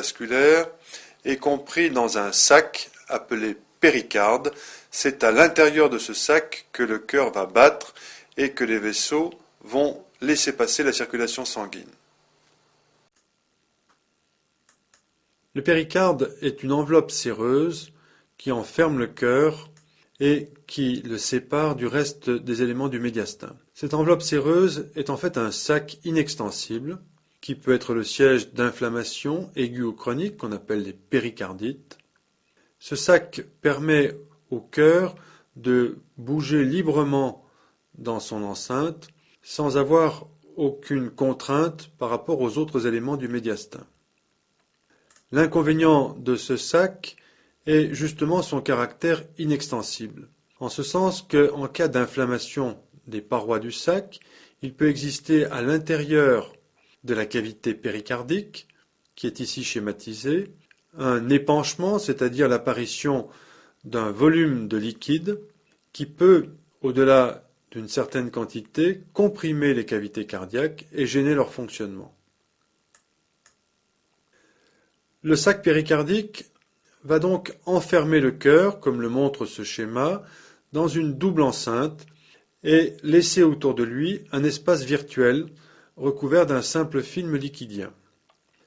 vasculaire est compris dans un sac appelé péricarde. C'est à l'intérieur de ce sac que le cœur va battre et que les vaisseaux vont laisser passer la circulation sanguine. Le péricarde est une enveloppe séreuse qui enferme le cœur et qui le sépare du reste des éléments du médiastin. Cette enveloppe séreuse est en fait un sac inextensible qui peut être le siège d'inflammations aiguës ou chroniques qu'on appelle les péricardites. Ce sac permet au cœur de bouger librement dans son enceinte sans avoir aucune contrainte par rapport aux autres éléments du médiastin. L'inconvénient de ce sac est justement son caractère inextensible, en ce sens qu'en cas d'inflammation des parois du sac, il peut exister à l'intérieur de la cavité péricardique, qui est ici schématisée, un épanchement, c'est-à-dire l'apparition d'un volume de liquide qui peut, au-delà d'une certaine quantité, comprimer les cavités cardiaques et gêner leur fonctionnement. Le sac péricardique va donc enfermer le cœur, comme le montre ce schéma, dans une double enceinte et laisser autour de lui un espace virtuel recouvert d'un simple film liquidien.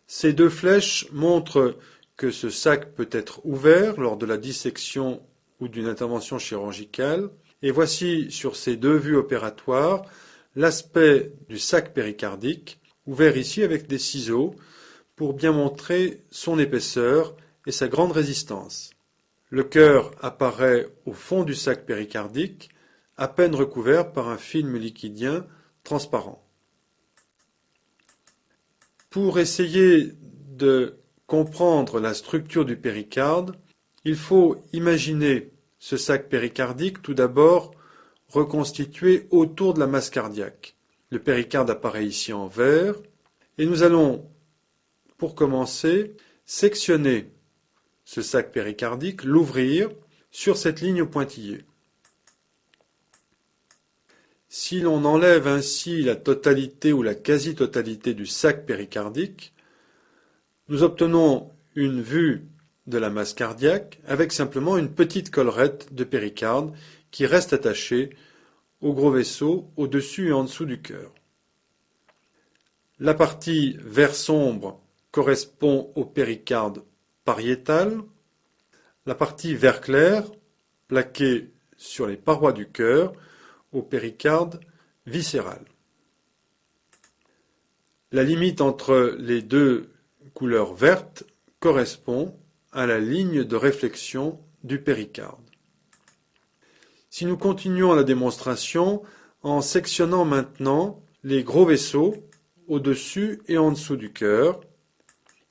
Ces deux flèches montrent que ce sac peut être ouvert lors de la dissection ou d'une intervention chirurgicale. Et voici sur ces deux vues opératoires l'aspect du sac péricardique, ouvert ici avec des ciseaux pour bien montrer son épaisseur et sa grande résistance. Le cœur apparaît au fond du sac péricardique, à peine recouvert par un film liquidien transparent. Pour essayer de comprendre la structure du péricarde, il faut imaginer ce sac péricardique tout d'abord reconstitué autour de la masse cardiaque. Le péricarde apparaît ici en vert et nous allons, pour commencer, sectionner ce sac péricardique, l'ouvrir sur cette ligne pointillée. Si l'on enlève ainsi la totalité ou la quasi-totalité du sac péricardique, nous obtenons une vue de la masse cardiaque avec simplement une petite collerette de péricarde qui reste attachée au gros vaisseau au-dessus et en dessous du cœur. La partie vert sombre correspond au péricarde pariétal, la partie vert clair, plaquée sur les parois du cœur, au péricarde viscéral. La limite entre les deux couleurs vertes correspond à la ligne de réflexion du péricarde. Si nous continuons la démonstration en sectionnant maintenant les gros vaisseaux au-dessus et en dessous du cœur,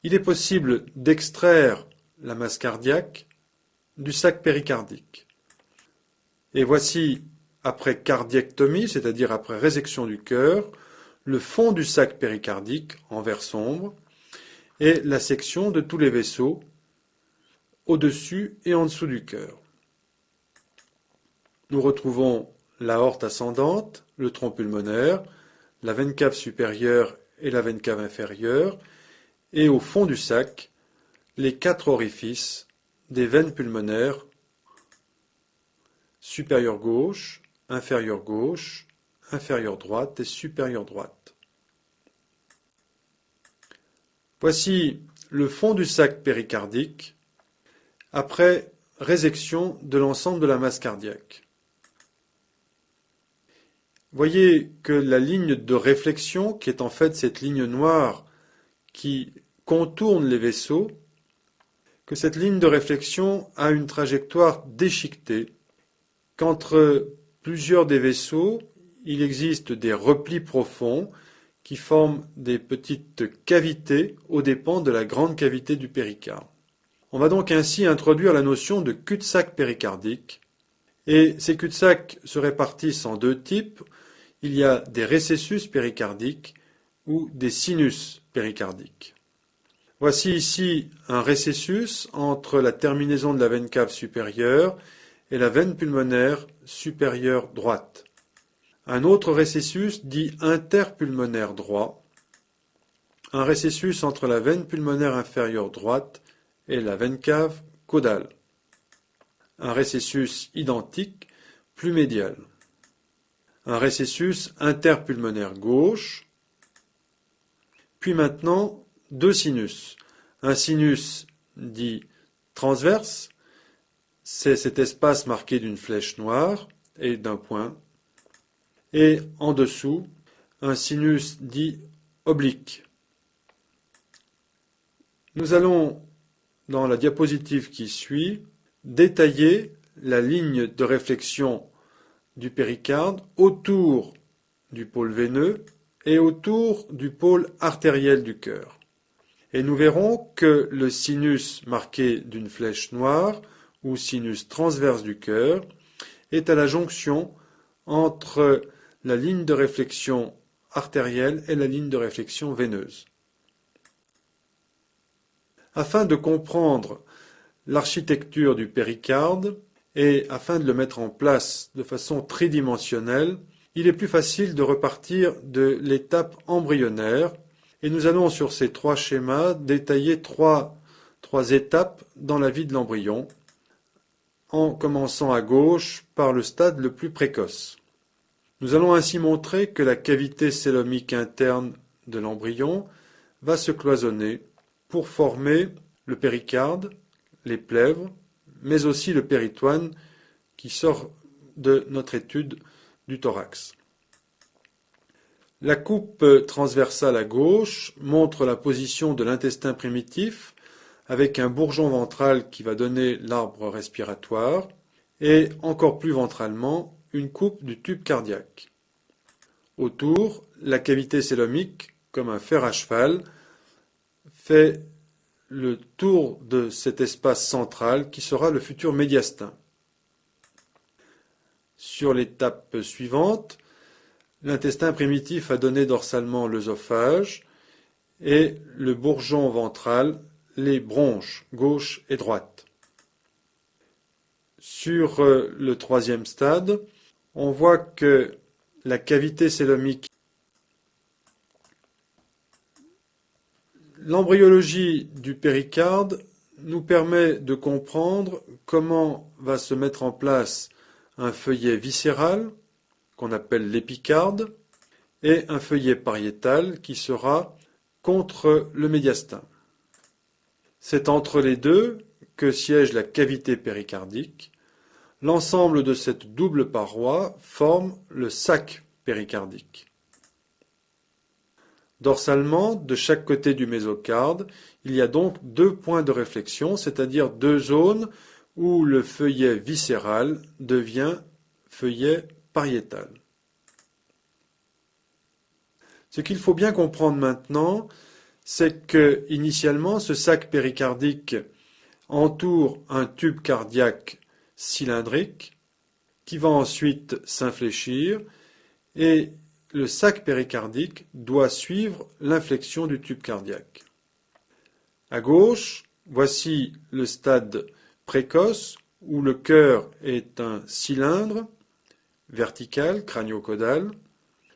il est possible d'extraire la masse cardiaque du sac péricardique. Et voici, après cardiectomie, c'est-à-dire après résection du cœur, le fond du sac péricardique en vert sombre et la section de tous les vaisseaux au-dessus et en dessous du cœur. Nous retrouvons l'aorte ascendante, le tronc pulmonaire, la veine cave supérieure et la veine cave inférieure, et au fond du sac, les 4 orifices des veines pulmonaires supérieure gauche, inférieure droite et supérieure droite. Voici le fond du sac péricardique après résection de l'ensemble de la masse cardiaque. Voyez que la ligne de réflexion, qui est en fait cette ligne noire qui contourne les vaisseaux, que cette ligne de réflexion a une trajectoire déchiquetée, qu'entre plusieurs des vaisseaux, il existe des replis profonds qui forment des petites cavités aux dépens de la grande cavité du péricarde. On va donc ainsi introduire la notion de cul-de-sac péricardique, et ces cul-de-sac se répartissent en deux types. Il y a des récessus péricardiques ou des sinus péricardiques. Voici ici un récessus entre la terminaison de la veine cave supérieure et la veine pulmonaire supérieure droite. Un autre récessus dit interpulmonaire droit, un récessus entre la veine pulmonaire inférieure droite et la veine cave caudale. Un récessus identique, plus médial. Un récessus interpulmonaire gauche. Puis maintenant, deux sinus. Un sinus dit transverse, c'est cet espace marqué d'une flèche noire et d'un point. Et en dessous, un sinus dit oblique. Nous allons, dans la diapositive qui suit, détailler la ligne de réflexion du péricarde autour du pôle veineux et autour du pôle artériel du cœur. Et nous verrons que le sinus marqué d'une flèche noire, ou sinus transverse du cœur, est à la jonction entre la ligne de réflexion artérielle et la ligne de réflexion veineuse. Afin de comprendre l'architecture du péricarde et afin de le mettre en place de façon tridimensionnelle, il est plus facile de repartir de l'étape embryonnaire et nous allons sur ces trois schémas détailler trois étapes dans la vie de l'embryon, en commençant à gauche par le stade le plus précoce. Nous allons ainsi montrer que la cavité cœlomique interne de l'embryon va se cloisonner pour former le péricarde, les plèvres, mais aussi le péritoine qui sort de notre étude du thorax. La coupe transversale à gauche montre la position de l'intestin primitif avec un bourgeon ventral qui va donner l'arbre respiratoire et encore plus ventralement une coupe du tube cardiaque. Autour, la cavité cœlomique, comme un fer à cheval, fait le tour de cet espace central qui sera le futur médiastin. Sur l'étape suivante, l'intestin primitif a donné dorsalement l'œsophage et le bourgeon ventral, les bronches gauche et droite. Sur le troisième stade, on voit que la cavité cœlomique. L'embryologie du péricarde nous permet de comprendre comment va se mettre en place un feuillet viscéral, qu'on appelle l'épicarde, et un feuillet pariétal qui sera contre le médiastin. C'est entre les deux que siège la cavité péricardique. L'ensemble de cette double paroi forme le sac péricardique. Dorsalement, de chaque côté du mésocarde, il y a donc deux points de réflexion, c'est-à-dire deux zones où le feuillet viscéral devient feuillet pariétal. Ce qu'il faut bien comprendre maintenant, c'est que initialement ce sac péricardique entoure un tube cardiaque cylindrique qui va ensuite s'infléchir et le sac péricardique doit suivre l'inflexion du tube cardiaque. À gauche, voici le stade précoce où le cœur est un cylindre vertical, crânio-caudal.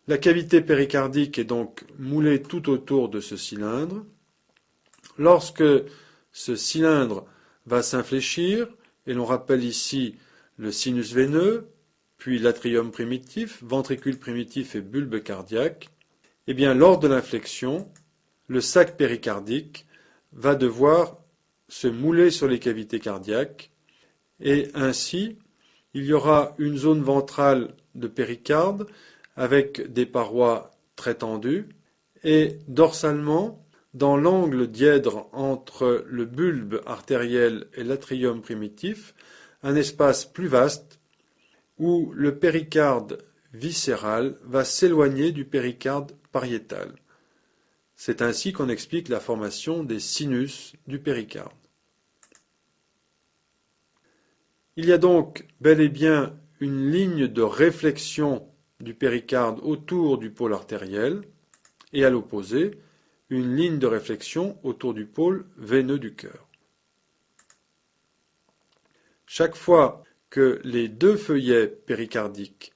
La cavité péricardique est donc moulée tout autour de ce cylindre. Lorsque ce cylindre va s'infléchir, et l'on rappelle ici le sinus veineux, puis l'atrium primitif, ventricule primitif et bulbe cardiaque, eh bien lors de l'inflexion, le sac péricardique va devoir se mouler sur les cavités cardiaques et ainsi il y aura une zone ventrale de péricarde avec des parois très tendues et dorsalement, dans l'angle dièdre entre le bulbe artériel et l'atrium primitif, un espace plus vaste où le péricarde viscéral va s'éloigner du péricarde pariétal. C'est ainsi qu'on explique la formation des sinus du péricarde. Il y a donc bel et bien une ligne de réflexion du péricarde autour du pôle artériel et à l'opposé, une ligne de réflexion autour du pôle veineux du cœur. Chaque fois que les deux feuillets péricardiques,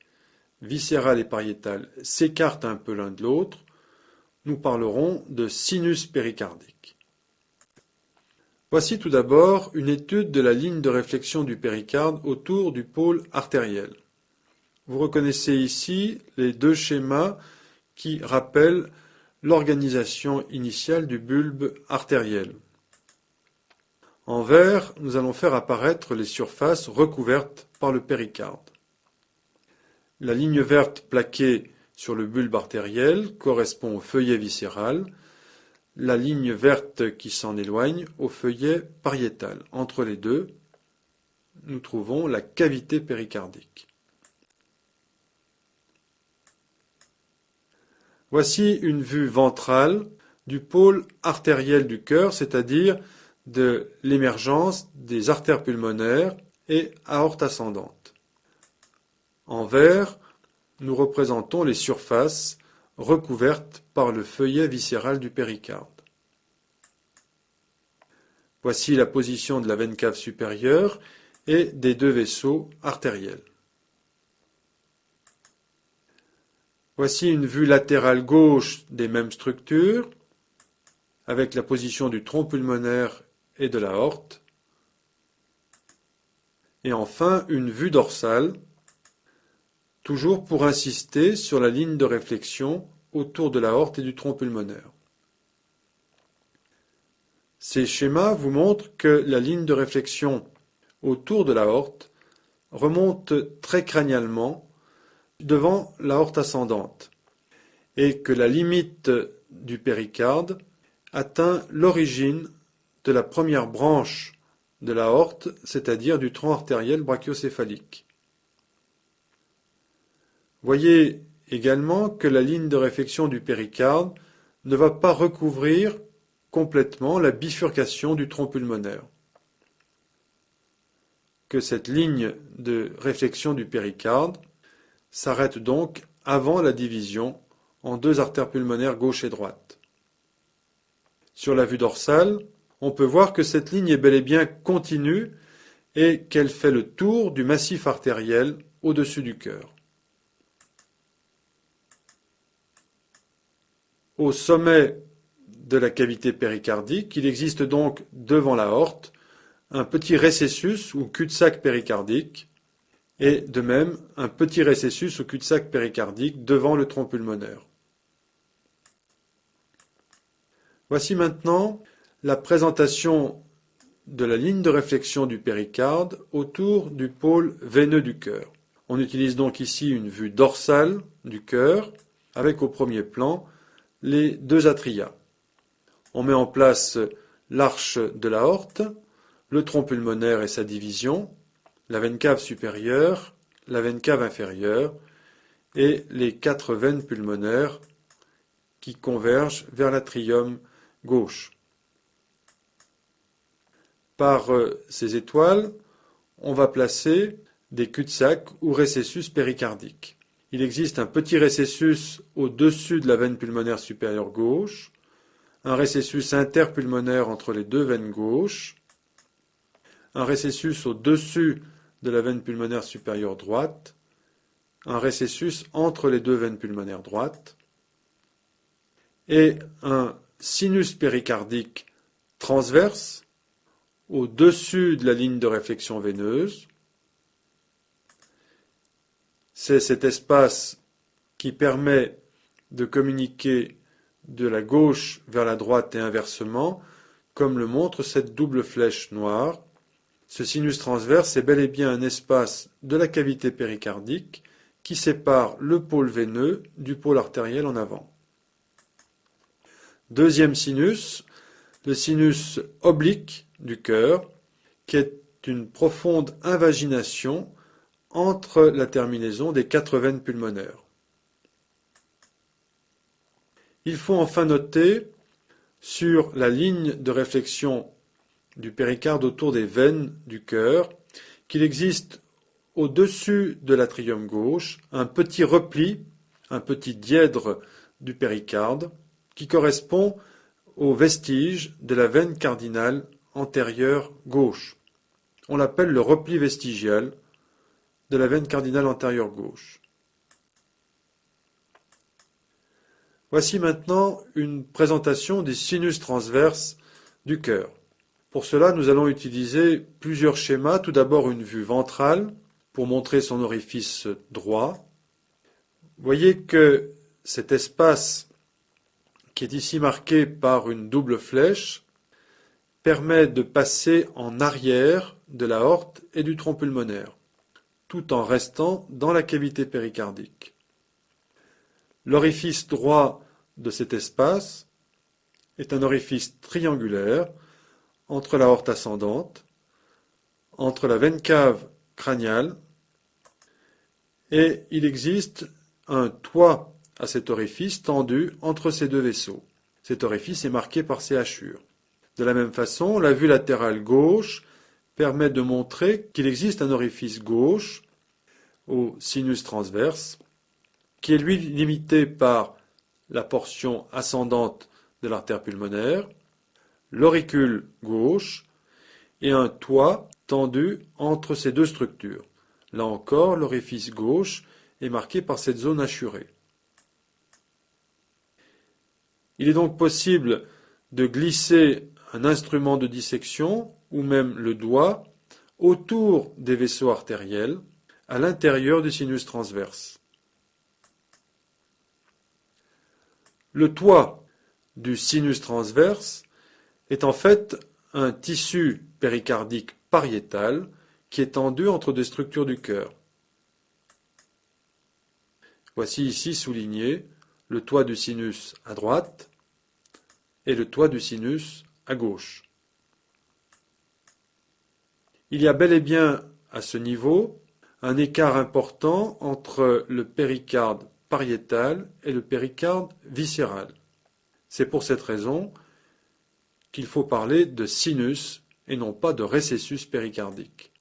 viscéral et pariétal, s'écartent un peu l'un de l'autre, nous parlerons de sinus péricardique. Voici tout d'abord une étude de la ligne de réflexion du péricarde autour du pôle artériel. Vous reconnaissez ici les deux schémas qui rappellent l'organisation initiale du bulbe artériel. En vert, nous allons faire apparaître les surfaces recouvertes par le péricarde. La ligne verte plaquée sur le bulbe artériel correspond au feuillet viscéral, la ligne verte qui s'en éloigne au feuillet pariétal. Entre les deux, nous trouvons la cavité péricardique. Voici une vue ventrale du pôle artériel du cœur, c'est-à-dire de l'émergence des artères pulmonaires et aorte ascendante. En vert, nous représentons les surfaces recouvertes par le feuillet viscéral du péricarde. Voici la position de la veine cave supérieure et des deux vaisseaux artériels. Voici une vue latérale gauche des mêmes structures, avec la position du tronc pulmonaire et de l'aorte. Et enfin, une vue dorsale, toujours pour insister sur la ligne de réflexion autour de l'aorte et du tronc pulmonaire. Ces schémas vous montrent que la ligne de réflexion autour de l'aorte remonte très crânialement devant l'aorte ascendante et que la limite du péricarde atteint l'origine de la première branche de l'aorte, c'est-à-dire du tronc artériel brachiocéphalique. Voyez également que la ligne de réflexion du péricarde ne va pas recouvrir complètement la bifurcation du tronc pulmonaire. Que cette ligne de réflexion du péricarde s'arrête donc avant la division en deux artères pulmonaires gauche et droite. Sur la vue dorsale, on peut voir que cette ligne est bel et bien continue et qu'elle fait le tour du massif artériel au-dessus du cœur. Au sommet de la cavité péricardique, il existe donc devant l'aorte un petit récessus ou cul-de-sac péricardique et de même un petit récessus ou cul-de-sac péricardique devant le tronc pulmonaire. Voici maintenant la présentation de la ligne de réflexion du péricarde autour du pôle veineux du cœur. On utilise donc ici une vue dorsale du cœur avec au premier plan les deux atria. On met en place l'arche de l'aorte, le tronc pulmonaire et sa division, la veine cave supérieure, la veine cave inférieure et les quatre veines pulmonaires qui convergent vers l'atrium gauche. Par ces étoiles, on va placer des cul-de-sac ou récessus péricardiques. Il existe un petit récessus au-dessus de la veine pulmonaire supérieure gauche, un récessus interpulmonaire entre les deux veines gauches, un récessus au-dessus de la veine pulmonaire supérieure droite, un récessus entre les deux veines pulmonaires droites, et un sinus péricardique transverse au-dessus de la ligne de réflexion veineuse. C'est cet espace qui permet de communiquer de la gauche vers la droite et inversement, comme le montre cette double flèche noire. Ce sinus transverse est bel et bien un espace de la cavité péricardique qui sépare le pôle veineux du pôle artériel en avant. Deuxième sinus, le sinus oblique du cœur, qui est une profonde invagination entre la terminaison des quatre veines pulmonaires. Il faut enfin noter sur la ligne de réflexion du péricarde autour des veines du cœur qu'il existe au-dessus de l'atrium gauche un petit repli, un petit dièdre du péricarde qui correspond au vestige de la veine cardinale antérieure gauche. On l'appelle le repli vestigial de la veine cardinale antérieure gauche. Voici maintenant une présentation des sinus transverses du cœur. Pour cela, nous allons utiliser plusieurs schémas. Tout d'abord, une vue ventrale pour montrer son orifice droit. Vous voyez que cet espace qui est ici marqué par une double flèche permet de passer en arrière de l'aorte et du tronc pulmonaire, tout en restant dans la cavité péricardique. L'orifice droit de cet espace est un orifice triangulaire entre l'aorte ascendante, entre la veine cave crâniale, et il existe un toit à cet orifice tendu entre ces deux vaisseaux. Cet orifice est marqué par ces hachures. De la même façon, la vue latérale gauche permet de montrer qu'il existe un orifice gauche au sinus transverse qui est lui limité par la portion ascendante de l'artère pulmonaire, l'auricule gauche et un toit tendu entre ces deux structures. Là encore, l'orifice gauche est marqué par cette zone hachurée. Il est donc possible de glisser un instrument de dissection ou même le doigt autour des vaisseaux artériels à l'intérieur du sinus transverse. Le toit du sinus transverse est en fait un tissu péricardique pariétal qui est tendu entre des structures du cœur. Voici ici souligné le toit du sinus à droite et le toit du sinus à gauche. Il y a bel et bien à ce niveau un écart important entre le péricarde pariétal et le péricarde viscéral. C'est pour cette raison qu'il faut parler de sinus et non pas de récessus péricardique.